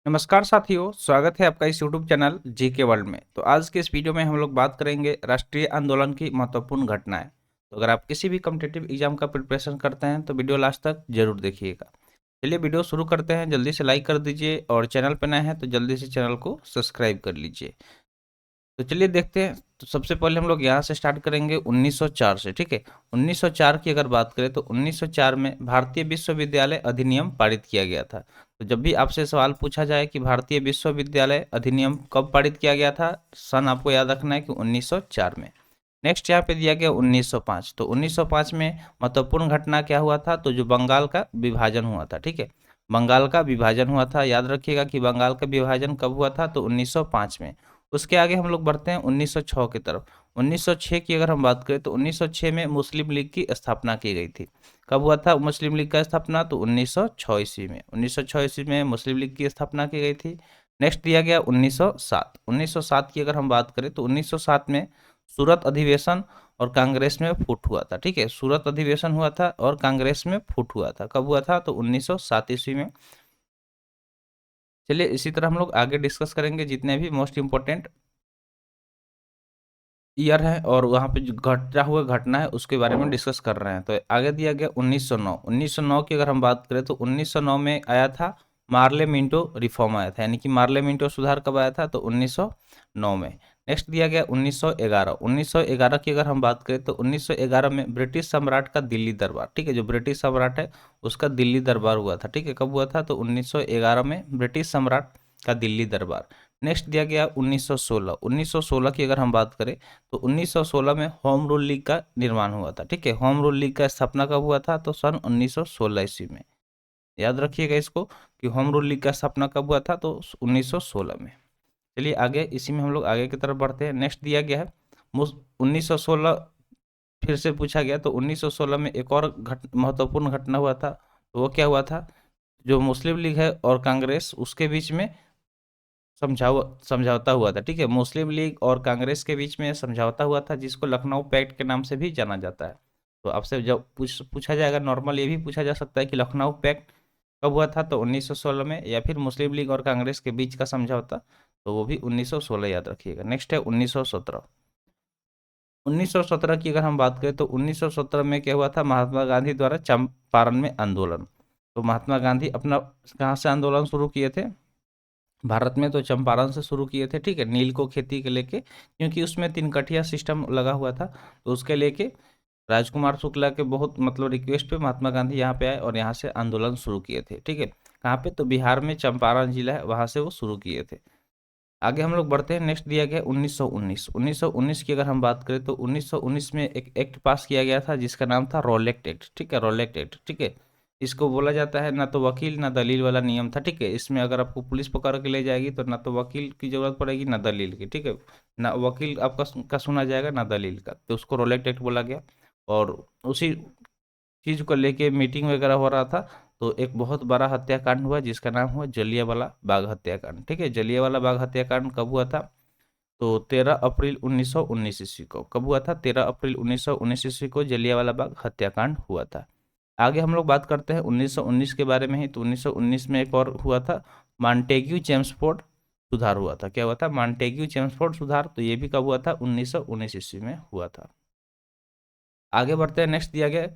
नमस्कार साथियों, स्वागत है आपका इस यूट्यूब चैनल जीके वर्ल्ड में। तो आज के इस वीडियो में हम लोग बात करेंगे राष्ट्रीय आंदोलन की महत्वपूर्ण घटनाएं। तो अगर आप किसी भी कॉम्पिटिटिव एग्जाम का प्रिपरेशन करते हैं तो वीडियो लास्ट तक जरूर देखिएगा। चलिए वीडियो शुरू करते हैं। जल्दी से लाइक कर दीजिए और चैनल पर नए हैं तो जल्दी से चैनल को सब्सक्राइब कर लीजिए। तो चलिए देखते हैं। तो सबसे पहले हम लोग यहाँ से स्टार्ट करेंगे 1904 से। ठीक है, 1904 की अगर बात करें तो 1904 में भारतीय विश्वविद्यालय अधिनियम पारित किया गया था। तो जब भी आपसे सवाल पूछा जाए कि भारतीय विश्वविद्यालय अधिनियम कब पारित किया गया था, सन आपको याद रखना है कि 1904 में। नेक्स्ट यहाँ पे दिया गया 1905। तो 1905 में महत्वपूर्ण घटना क्या हुआ था, तो जो बंगाल का विभाजन हुआ था। ठीक है, बंगाल का विभाजन हुआ था। याद रखिएगा कि बंगाल का विभाजन कब हुआ था, तो 1905 में। उसके आगे हम लोग बढ़ते हैं 1906 की तरफ। 1906 की अगर हम बात करें तो 1906 में मुस्लिम लीग की स्थापना की गई थी। कब हुआ था मुस्लिम लीग का स्थापना, तो 1906 ईस्वी में। 1906 ईस्वी में मुस्लिम लीग की स्थापना की गई थी। नेक्स्ट दिया गया 1907। 1907 की अगर हम बात करें तो 1907 में सूरत अधिवेशन और कांग्रेस में फूट हुआ था। ठीक है, सूरत अधिवेशन हुआ था और कांग्रेस में फूट हुआ था। कब हुआ था, तो 1907 ईस्वी में। चलिए इसी तरह हम लोग आगे डिस्कस करेंगे जितने भी मोस्ट इंपॉर्टेंट ईयर है और वहाँ पे जो घटा हुआ घटना है उसके बारे में डिस्कस कर रहे हैं। तो आगे दिया गया 1909। 1909 की अगर हम बात करें तो 1909 में आया था मार्ले मिंटो रिफॉर्म आया था, यानी कि मार्ले मिंटो सुधार कब आया था, तो 1909 में। नेक्स्ट दिया गया 1911। 1911 की अगर हम बात करें तो 1911 में ब्रिटिश सम्राट का दिल्ली दरबार। ठीक है, जो ब्रिटिश सम्राट है उसका दिल्ली दरबार हुआ था। ठीक है, कब हुआ था, तो 1911 में ब्रिटिश सम्राट का दिल्ली दरबार। नेक्स्ट दिया गया 1916। 1916 की अगर हम बात करें तो 1916 में होम रूल लीग का निर्माण हुआ था। ठीक है, होम रूल लीग का स्थापना कब हुआ था, तो सन 1916 ईस्वी में। याद रखिएगा इसको कि होम रूल लीग का स्थापना कब हुआ था, तो 1916 में। चलिए आगे इसी में हम लोग आगे की तरफ बढ़ते हैं। नेक्स्ट दिया गया है 1916। फिर से पूछा गया तो 1916 में एक और महत्वपूर्ण घटना हुआ था। तो वो क्या हुआ था, जो मुस्लिम लीग है और कांग्रेस उसके बीच में समझौता हुआ था। ठीक है, मुस्लिम लीग और कांग्रेस के बीच में समझौता हुआ था जिसको लखनऊ पैक्ट के नाम से भी जाना जाता है। तो आपसे जब पूछा जाएगा, नॉर्मल ये भी पूछा जा सकता है कि लखनऊ पैक्ट कब हुआ था, तो 1916 में, या फिर मुस्लिम लीग और कांग्रेस के बीच का समझौता, तो वो भी 1916 याद रखिएगा। नेक्स्ट है 1917। 1917 की अगर हम बात करें तो 1917 में क्या हुआ था, महात्मा गांधी द्वारा चंपारण में आंदोलन। तो महात्मा गांधी अपना कहाँ से आंदोलन शुरू किए थे, भारत में तो चंपारण से शुरू किए थे। ठीक है, नील को खेती के लेके, क्योंकि उसमें तिनकठिया सिस्टम लगा हुआ था, तो उसके लेके राजकुमार शुक्ला के बहुत मतलब रिक्वेस्ट पे महात्मा गांधी यहाँ पे आए और यहाँ से आंदोलन शुरू किए थे। ठीक है, कहाँ पे, तो बिहार में चंपारण जिला है, वहाँ से वो शुरू किए थे। आगे हम लोग बढ़ते हैं। नेक्स्ट दिया गया 1919। 1919 की अगर हम बात करें तो 1919 में एक एक्ट पास किया गया था जिसका नाम था रोलेक्ट एक्ट। ठीक है, रोलेक्ट एक्ट। ठीक है, इसको बोला जाता है ना तो वकील ना दलील वाला नियम था। ठीक है, इसमें अगर आपको पुलिस पकड़ के ले जाएगी तो ना तो वकील की जरूरत पड़ेगी ना दलील की। ठीक है, ना वकील आपका का सुना जाएगा ना दलील का, तो उसको रोलेक्ट एक्ट बोला गया। और उसी चीज को लेके मीटिंग वगैरह हो रहा था, तो एक बहुत बड़ा हत्याकांड हुआ जिसका नाम हुआ जलियांवाला बाग हत्याकांड। ठीक है, जलियांवाला बाग हत्याकांड कब हुआ था, तो 13 अप्रैल 1919 ईस्वी को। कब हुआ था, 13 अप्रैल 1919 ईस्वी को जलियांवाला बाग हत्याकांड हुआ था। आगे हम लोग बात करते हैं 1919 के बारे में ही। तो 1919 में एक और हुआ था, मॉन्टेग्यू चेम्सफोर्ड सुधार हुआ था। क्या हुआ था, मॉन्टेग्यू चेम्सफोर्ड सुधार। तो ये भी कब हुआ था, 1919 ईस्वी में हुआ था। आगे बढ़ते हैं। नेक्स्ट दिया गया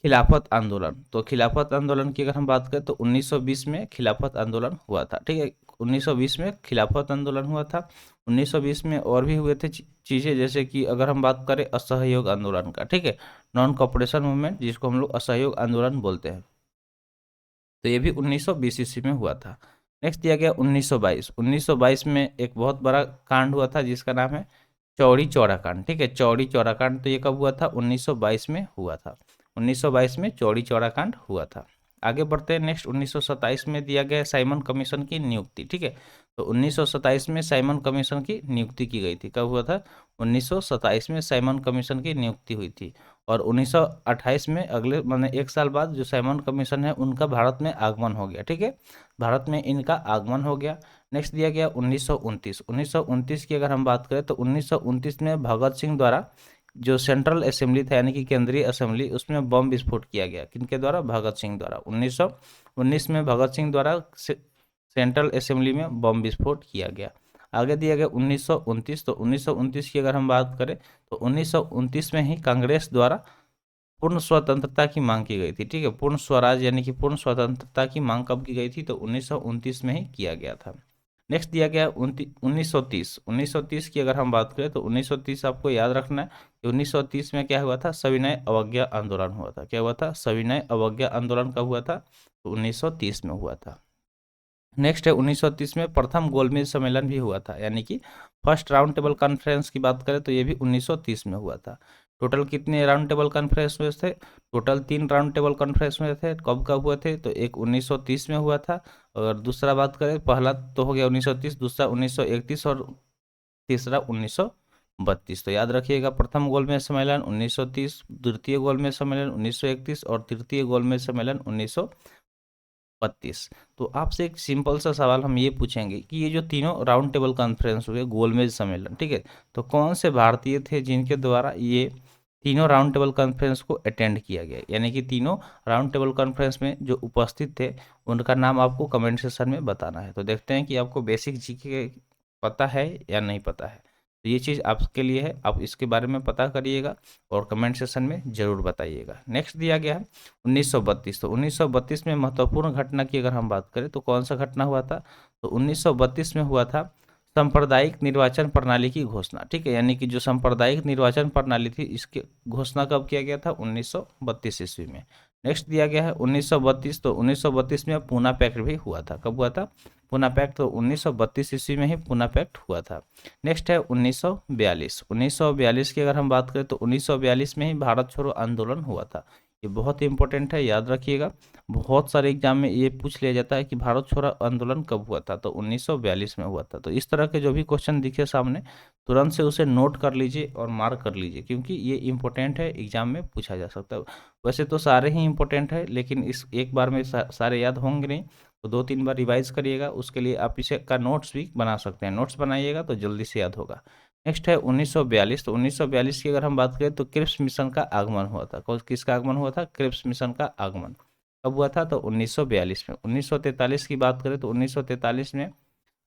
खिलाफत आंदोलन। तो खिलाफत आंदोलन की अगर हम बात करें तो 1920 में खिलाफत आंदोलन हुआ था। ठीक है, 1920 में खिलाफत आंदोलन हुआ था। 1920 में और भी हुए थे चीज़ें, जैसे कि अगर हम बात करें असहयोग आंदोलन का। ठीक है, नॉन कॉपरेशन मूवमेंट, जिसको हम लोग असहयोग आंदोलन बोलते हैं, तो ये भी 1920 ईस्वी में हुआ था। नेक्स्ट दिया गया 1922। 1922 में एक बहुत बड़ा कांड हुआ था जिसका नाम है चौड़ी चौरा कांड। ठीक है, चौड़ी चौरा कांड। तो ये कब हुआ था, 1922 में हुआ था। 1922 में चौड़ी चौरा कांड हुआ था। आगे बढ़ते हैं। नेक्स्ट 1927 में दिया गया साइमन कमीशन की नियुक्ति। ठीक है, तो 1927 में साइमन कमीशन की नियुक्ति की गई थी। कब हुआ था, 1927 में साइमन कमीशन की नियुक्ति हुई थी। और 1928 में, अगले माने एक साल बाद, जो साइमन कमीशन है उनका भारत में आगमन हो गया। ठीक है, भारत में इनका आगमन हो गया। नेक्स्ट दिया गया 1929। 1929 की अगर हम बात करें तो 1929 में भगत सिंह द्वारा जो सेंट्रल असेंबली था, यानी कि केंद्रीय असेंबली, उसमें बम विस्फोट किया गया। किनके द्वारा, भगत सिंह द्वारा। 1919 में भगत सिंह द्वारा सेंट्रल असेंबली में बम विस्फोट किया गया। आगे दिया गया 1929। तो 1929 की अगर हम बात करें तो 1929 में ही कांग्रेस द्वारा पूर्ण स्वतंत्रता की मांग की गई थी। ठीक है, पूर्ण स्वराज यानी कि पूर्ण स्वतंत्रता की मांग कब की गई थी? तो 1929 में ही किया गया था। नेक्स्ट दिया गया 1930। 1930 की अगर हम बात करें तो 1930 आपको याद रखना है कि 1930 में क्या हुआ था? सविनय अवज्ञा आंदोलन हुआ था। क्या हुआ था? सविनय अवज्ञा आंदोलन कब हुआ था? तो 1930 में हुआ था। नेक्स्ट है 1930 में प्रथम गोलमेज सम्मेलन भी हुआ था, यानी कि फर्स्ट राउंड टेबल कॉन्फ्रेंस की बात करें तो ये भी 1930 में हुआ था। टोटल कितने राउंड टेबल कॉन्फ्रेंस में थे? टोटल 3 राउंड टेबल कॉन्फ्रेंस में थे। कब कब हुए थे? तो एक 1930 में हुआ था, और दूसरा बात करें, पहला तो हो गया 1930, दूसरा 1931 और तीसरा 1932। तो याद रखिएगा, प्रथम गोलमेज सम्मेलन 1930, द्वितीय गोलमेज सम्मेलन 1931 और तृतीय गोलमेज सम्मेलन 1932। तो आपसे एक सिंपल सा सवाल हम ये पूछेंगे कि ये जो तीनों राउंड टेबल कॉन्फ्रेंस हुए, गोलमेज सम्मेलन, ठीक है, तो कौन से भारतीय थे जिनके द्वारा ये तीनों राउंड टेबल कॉन्फ्रेंस को अटेंड किया गया? यानी कि तीनों राउंड टेबल कॉन्फ्रेंस में जो उपस्थित थे उनका नाम आपको कमेंट सेक्शन में बताना है। तो देखते हैं कि आपको बेसिक जीके पता है या नहीं पता है। तो ये चीज़ आपके लिए है, आप इसके बारे में पता करिएगा और कमेंट सेक्शन में ज़रूर बताइएगा। नेक्स्ट दिया गया है 1932। तो 1932 में महत्वपूर्ण घटना की अगर हम बात करें तो कौन सा घटना हुआ था? तो 1932 में हुआ था सांप्रदायिक निर्वाचन प्रणाली की घोषणा। ठीक है, यानी कि जो सांप्रदायिक निर्वाचन प्रणाली थी इसकी घोषणा कब किया गया था? 1932 ईस्वी में। नेक्स्ट दिया गया है 1932। तो 1932 में पूना पैक्ट भी हुआ था। कब हुआ था पूना पैक्ट? तो 1932 ईस्वी में ही पूना पैक्ट हुआ था। नेक्स्ट है 1942। 1942 की अगर हम बात करें तो 1942 में ही भारत छोड़ो आंदोलन हुआ था। ये बहुत ही इंपॉर्टेंट है, याद रखिएगा। बहुत सारे एग्जाम में ये पूछ लिया जाता है कि भारत छोड़ो आंदोलन कब हुआ था? तो 1942 में हुआ था। तो इस तरह के जो भी क्वेश्चन दिखे सामने, तुरंत से उसे नोट कर लीजिए और मार्क कर लीजिए, क्योंकि ये इंपॉर्टेंट है, एग्जाम में पूछा जा सकता है। वैसे तो सारे ही इंपॉर्टेंट है, लेकिन इस एक बार में सारे याद होंगे नहीं, तो 2-3 बार रिवाइज करिएगा। उसके लिए आप इसे का नोट्स भी बना सकते हैं। नोट्स बनाइएगा तो जल्दी से याद होगा। नेक्स्ट है 1942। तो 1942 की अगर हम बात करें तो क्रिप्स मिशन का आगमन हुआ था। किसका आगमन हुआ था? क्रिप्स मिशन का आगमन कब हुआ था? तो 1942 में। 1943 की बात करें तो 1943 में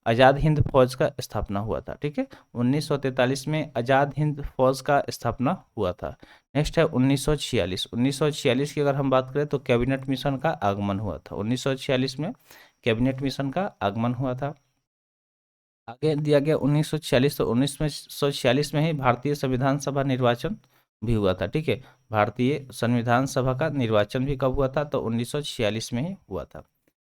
आज़ाद हिंद फौज का स्थापना हुआ था। ठीक है, 1943 में आज़ाद हिंद फौज का स्थापना हुआ था। नेक्स्ट है 1946। 1946 की अगर हम बात करें तो कैबिनेट मिशन का आगमन हुआ था। 1946 में कैबिनेट मिशन का आगमन हुआ था। आगे दिया गया 1946। तो 1946 में ही भारतीय संविधान सभा निर्वाचन भी हुआ था। ठीक है, भारतीय संविधान सभा का निर्वाचन भी कब हुआ था? तो 1946 में ही हुआ था।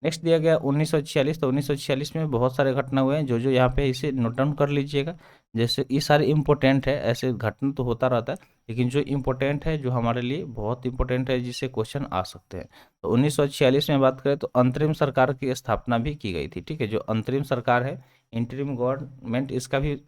नेक्स्ट दिया गया 1946। तो 1946 में बहुत सारे घटना हुए हैं, जो जो यहाँ पे इसे नोट डाउन कर लीजिएगा। जैसे ये सारे इंपॉर्टेंट है, ऐसे घटना तो होता रहता है, लेकिन जो इंपॉर्टेंट है, जो हमारे लिए बहुत इंपॉर्टेंट है, जिससे क्वेश्चन आ सकते हैं। तो 1946 में बात करें तो अंतरिम सरकार की स्थापना भी की गई थी। ठीक है, जो अंतरिम सरकार है, इंटरिम गवर्नमेंट, इसका भी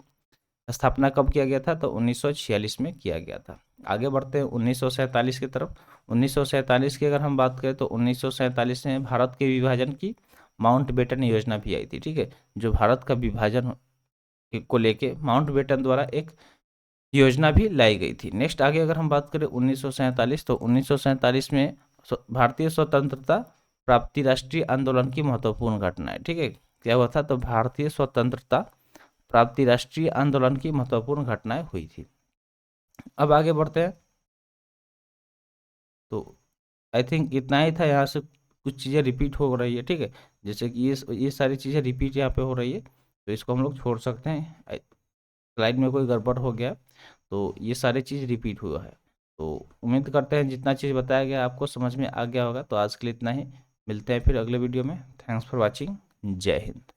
स्थापना कब किया गया था? तो 1946 में किया गया था। आगे बढ़ते हैं 1947 की तरफ। 1947 की अगर हम बात करें तो 1947 में भारत के विभाजन की माउंटबेटन योजना भी आई थी। ठीक है, जो भारत का विभाजन को लेके माउंटबेटन द्वारा एक योजना भी लाई गई थी। नेक्स्ट आगे अगर हम बात करें 1947। तो 1947 में भारतीय स्वतंत्रता प्राप्ति राष्ट्रीय आंदोलन की महत्वपूर्ण घटना है। ठीक है, क्या हुआ था? तो भारतीय स्वतंत्रता प्राप्ति राष्ट्रीय आंदोलन की महत्वपूर्ण घटनाएं हुई थी। अब आगे बढ़ते हैं। तो आई थिंक इतना ही था। यहाँ से कुछ चीज़ें रिपीट हो रही है। ठीक है, जैसे कि ये सारी चीज़ें रिपीट यहाँ पे हो रही है, तो इसको हम लोग छोड़ सकते हैं। स्लाइड में कोई गड़बड़ हो गया, तो ये सारी चीज़ रिपीट हुआ है। तो उम्मीद करते हैं जितना चीज़ बताया गया आपको समझ में आ गया होगा। तो आज के लिए इतना ही, मिलते हैं फिर अगले वीडियो में। Thanks for watching. जय हिंद।